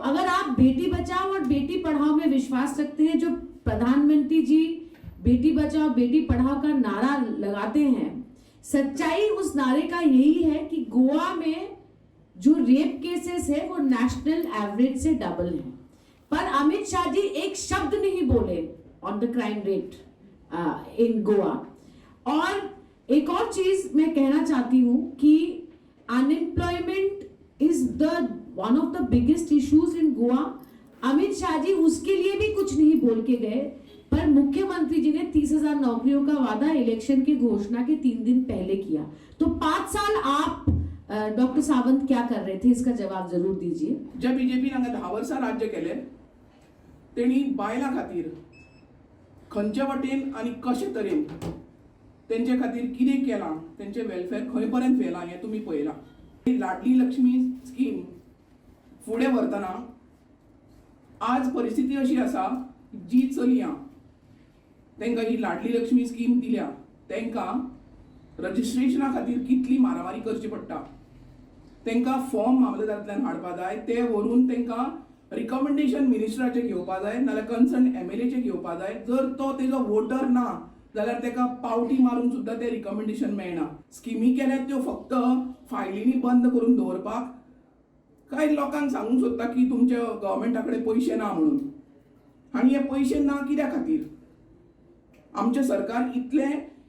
अगर आप बेटी बचाओ और बेटी पढ़ाओ में विश्वास रखते हैं, जो प्रधानमंत्री जी बेटी बचाओ बेटी पढ़ाओ का नारा लगाते हैं, सच्चाई उस नारे का यही है कि गोवा में जो रेप केसेस है वो नेशनल एवरेज से डबल है। पर अमित शाह जी एक शब्द नहीं बोले on the crime rate in Goa. और एक और चीज मैं कहना चाहती हूं कि unemployment is the one of the biggest issues in Goa. Amit Shah ji उसके लिए भी कुछ नहीं बोल के गए, पर मुख्यमंत्री जी ने 30,000 नौकरियों का वादा इलेक्शन की घोषणा के 3 दिन पहले किया। तो 5 साल आप डॉक्टर सावंत क्या कर रहे थे, इसका जवाब जरूर दीजिए। जे बीजेपी 10 वर्सां राज्य केले तेणी बायलां खातीर खंयचे वटेन आनी कशे तरेन तेंचे खातीर कितें केलां, तेंचे वेलफेअर खंय पर्यंत व्हेलां हें तुमी पळयलां। लाडली लक्ष्मी स्कीम फुडें व्हरतना आज परिस्थिती अशी आसा जी चलयां तांकां ही लाडली लक्ष्मी स्कीम दिल्या तांकां रजिस्ट्रेशना खातीर कितली मारामारी करची पडटा। तांकां फॉर्म मामलेदारांतल्यान हाडपा जाय, ते व्हरून तांकां रिकमेंडेशन मिनिस्टराचे घेवपा जाय नाल्यार कन्सर्न MLA चे घेवपा जाय। जर तो तेजो वोटर ना जाल्यार ताका पावटी मारून सुद्दां ते रिकमेंडेशन मेळना। स्किमी केल्यात त्यो फक्त फायलींनी बंद करून दवरपाक। कांय लोकांक सांगूंक सोदता की तुमच्या गव्हर्मेंटा कडेन पयशे ना म्हणून, आनी हे पयशे ना कित्या खातीर? आमचे सरकार इतले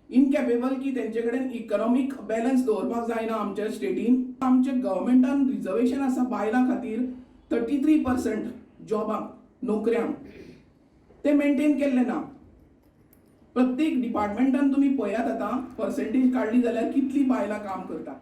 इनकॅपेबल की तेंचे कडेन इकॉनॉमिक बॅलन्स दवरपाक जायना आमच्या स्टेटीन। आमचे गव्हर्मेंटान रिजर्वेशन आसा बायलां खातीर 33% जॉबांक नोकऱ्यांक, ते मेंटेन केल्ले ना। प्रत्येक डिपार्टमेंटान तुम्ही पळयात आतां पर्सेंटेज काडली जाल्यार कितली बायलां काम करतात।